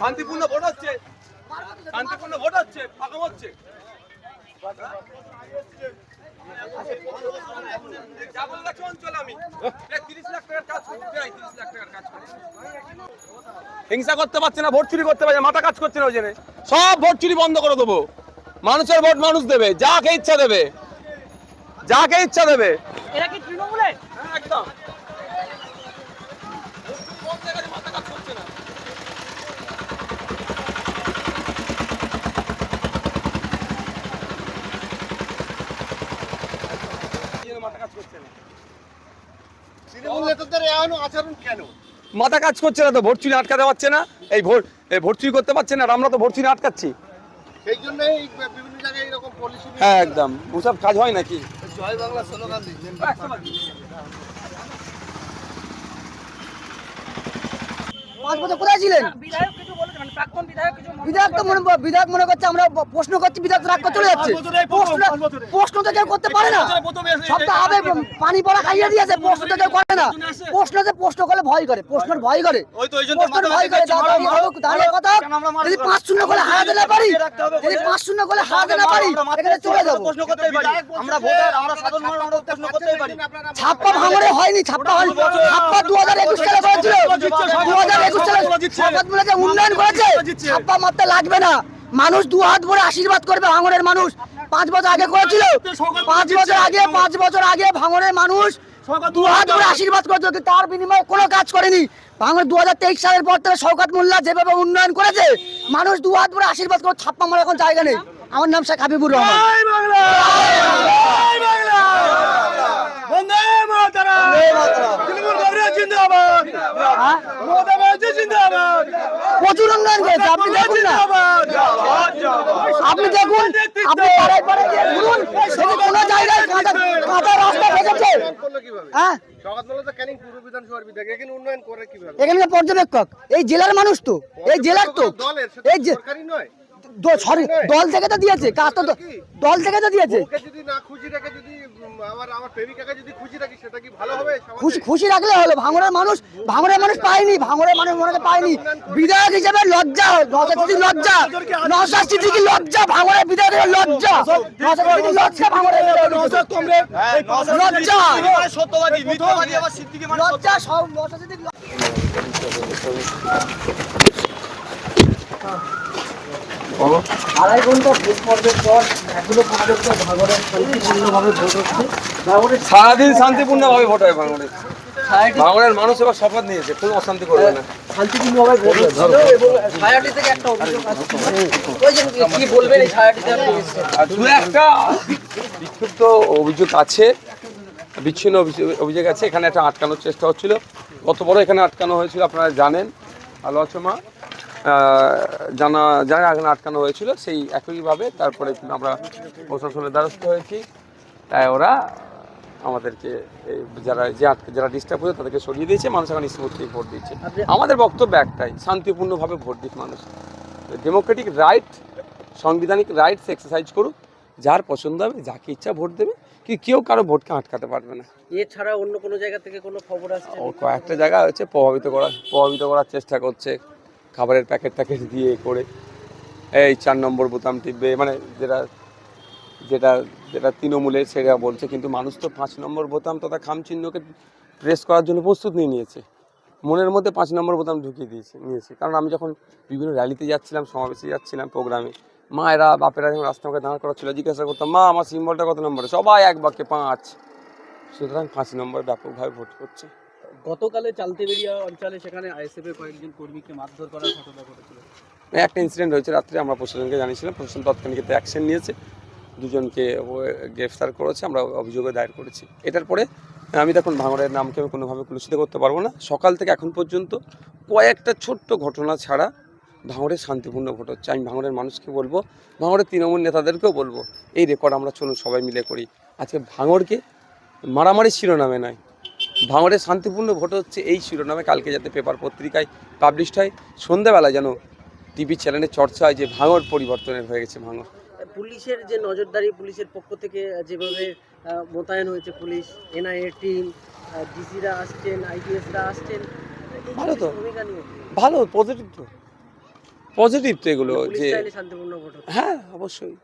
শান্তিপূর্ণ ভোট হচ্ছে, শান্তিপূর্ণ ভোট হচ্ছে, পাকা হচ্ছে। হিংসা করতে পারছে না, ভোট চুরি করতে পারছে না, মাথা কাজ করছে না, ওই জন্য সব ভোট চুরি বন্ধ করে দেবো। মানুষের ভোট মানুষ দেবে, যাকে ইচ্ছা দেবে, যাকে ইচ্ছা দেবে। এরা কি তৃণমূলে? একদম মাথা কাজ করছে না, তো ভোট চুরি আটকাতে পারছে না। এই ভোট চুরি করতে পারছে না, আমরা তো ভোট চুরি আটকাচ্ছি। সেই জন্যই বিভিন্ন জায়গায় এরকম পলিসি। হ্যাঁ একদম, ওসব কাজ হয় নাকি? জয় বাংলা স্লোগান দিচ্ছেন। 5 বছর কোথায় ছিলেন? বিধায়ক কিছু বলেছে, মানে প্রাক্তন বিধায়ক তো বিধায়ক মনে করছে, আমরা প্রশ্ন করছি, বিধায়ক রাগ করে চলে যাচ্ছে। প্রশ্ন তো কেউ করতে পারে না, সব তো আবে পানি পড়া খাইয়ে দিয়েছে। প্রশ্ন তো কেউ করে না, প্রশ্ন করলে ভয় করে, প্রশ্নের ভয় করে, প্রশ্নের ভয় করে। দাঁড়িয়ে কথা, যদি 5-0 করে হারাতে না পারি, যদি 5-0 করে হারাতে না পারি, এখানে চলে যাবো। আমরা ভোটার, আমরা সাধারণ মানুষ, আমরা প্রশ্ন করতেই পারি। ছাপ্পা ভাঙড়ে হয়নি, ছাপ্পা 2021 সালে করেছিল, 2021 সালে সরকার বলেছে উন্নয়ন করেছে। ছাপ্পা মারতে লাগবে না, মানুষ 2 হাত ভরে আশীর্বাদ করবে। ভাঙড়ের মানুষ 5 বছর আগে করেছিল, 5 বছর আগে ভাঙড়ের মানুষ 2 হাত ভরে আশীর্বাদ করেছিল, কিন্তু তার বিনিময়ে কোনো কাজ করেনি। ভাঙড় 2023 সালের পর থেকে শওকত মোল্লা যেভাবে উন্নয়ন করেছে, মানুষ 2 হাত ভরে আশীর্বাদ করে। ছাপ্পা মারার এখন জায়গা নেই। আমার নাম শেখ হাবিবুর রহমান। প্রচুর উন্নয়ন করেছে, আপনি দেখুন না, আপনি দেখুন, আপনি ঘুরুন, কোনো জায়গায় কাঁচা রাস্তা বেঁচেছে। হ্যাঁ, এখানে পর্যবেক্ষক, এই জেলার মানুষ তো, এই জেলার তো, এই যে দল থেকে তো দিয়েছে, কাজ তো দল থেকে তো দিয়েছে। খুশি রাখলে হলো। ভাঙড়ের মানুষ পায়নি, ভাঙড়ের মানুষ মনে পায়নি। বিধায়ক হিসেবে লজ্জা, নওশাদ সিদ্দিকী লজ্জা, ভাঙড়ের বিধায়ক লজ্জা, লজ্জা, ভাঙড়ের লজ্জা, লজ্জা, সব নওশাদ সিদ্দিকী। আড়াই ঘন্টা ভোট পর্বের পর এখনো পর্যন্ত ভাঙড়ে শান্তিপূর্ণভাবে ভোট হচ্ছে। সারাদিন শান্তিপূর্ণভাবে ভোট হয় ভাঙড়ে। ভাঙড়ের মানুষ এবার শপথ নিয়েছে, কোনো অশান্তি করবে না, শান্তিপূর্ণভাবে ভোট হচ্ছে। এবং ছায়াটি থেকে একটা অভিযোগ আসছে, ওই যে কি বলবেন এই ছায়াটিতে? আর দু একটা বিক্ষিপ্ত অভিযোগ আছে, বিচ্ছিন্ন অভিযোগ আছে। এখানে একটা আটকানোর চেষ্টা হচ্ছিল, কত বড় এখানে আটকানো হয়েছিল আপনারা জানেন, আলোচনা জানা যায় এখানে আটকানো হয়েছিল। সেই একইভাবে তারপরে আমরা প্রশাসনের দ্বারস্থ হয়েছি, তাই ওরা আমাদেরকে যারা ডিস্টার্ব হয়েছে তাদেরকে সরিয়ে দিয়েছে। মানুষ এখন স্মুথলি ভোট দিচ্ছে। আমাদের বক্তব্য একটাই, শান্তিপূর্ণভাবে ভোট দিক মানুষ, ডেমোক্রেটিক রাইট, সাংবিধানিক রাইটস এক্সারসাইজ করুক, যার পছন্দ হবে যাকে ইচ্ছা ভোট দেবে, কি কেউ কারো ভোটকে আটকাতে পারবে না। এছাড়া অন্য কোনো জায়গা থেকে কোনো খবর আসছে? কয়েকটা জায়গা হচ্ছে প্রভাবিত করার চেষ্টা করছে, খাবারের প্যাকেট দিয়ে করে এই 4 নম্বর বোতাম টিপবে, মানে যেটা তৃণমূলের সেটা বলছে। কিন্তু মানুষ তো 5 নম্বর বোতাম তথা খামচিহ্নকে প্রেস করার জন্য প্রস্তুত নিয়ে নিয়েছে, মনের মধ্যে 5 নম্বর বোতাম ঢুকিয়ে নিয়েছে। কারণ আমি যখন বিভিন্ন র্যালিতে যাচ্ছিলাম, সমাবেশে যাচ্ছিলাম, প্রোগ্রামে, মায়েরা বাপেরা যখন রাস্তা আমাকে দাঁড় করা ছিল, জিজ্ঞাসা করতাম, মা আমার সিম্বলটা কত নম্বরে, সবাই এক বাক্যে 5। সুতরাং 5 নম্বর ব্যাপকভাবে ভোট করছে। গতকালে চালতেবেরিয়া অঞ্চলে সেখানে আইএসএফ এর কয়েকজন কর্মীকে মারধর করার ঘটনা ঘটেছিল। একটা ইনসিডেন্ট হয়েছে রাত্রে, আমরা প্রশাসনকে জানিয়েছিলাম, প্রশাসন তৎক্ষণিক অ্যাকশন নিয়েছে, 2 জনকে গ্রেফতার করেছে, আমরা অভিযোগে দায়ের করেছি। এটার পরে আমি দেখুন ভাঙড়ের নামকে আমি কোনোভাবে কলুষিত করতে পারবো না। সকাল থেকে এখন পর্যন্ত কয়েকটা ছোট্ট ঘটনা ছাড়া ভাঙড়ে শান্তিপূর্ণ ভোট হচ্ছে। আমি ভাঙড়ের মানুষকে বলবো, ভাঙড়ের তৃণমূল নেতাদেরকেও বলবো, এই রেকর্ড আমরা চলুন সবাই মিলে করি। আজকে ভাঙড়কে মারামারি শিরোনামে নয়, ভাঙড়ে শান্তিপূর্ণ ভোট হচ্ছে এই শিরোনামে কালকে যাতে পেপার পত্রিকায় পাবলিশড হয়, সন্ধ্যাবেলা যেন টিভি চ্যানেলে চর্চা হয় যে ভাঙড় পরিবর্তনের হয়ে গেছে। ভাঙড় পুলিশের যে নজরদারি, পুলিশের পক্ষ থেকে যেভাবে মোতায়েন হয়েছে পুলিশ, এনআইএ টিম, ডিসিরা আসছেন, আইপিএসরা আসছেন, ভালো তো। ভূমিকা নিয়ে ভালো, পজিটিভ তো, পজিটিভ তো এগুলো পুলিশ যে চাইলে শান্তিপূর্ণ ভোট হতো। হ্যাঁ অবশ্যই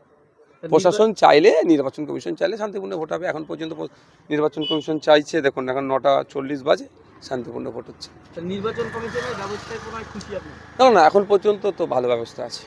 প্রশাসন চাইলে, নির্বাচন কমিশন চাইলে শান্তিপূর্ণ ভোট হবে। এখন পর্যন্ত নির্বাচন কমিশন চাইছে, দেখুন এখন 9:40 বাজে, শান্তিপূর্ণ ভোট হচ্ছে। নির্বাচন কমিশনের ব্যবস্থায় কোনো খুশি আপনি? না না, এখন পর্যন্ত তো ভালো ব্যবস্থা আছে।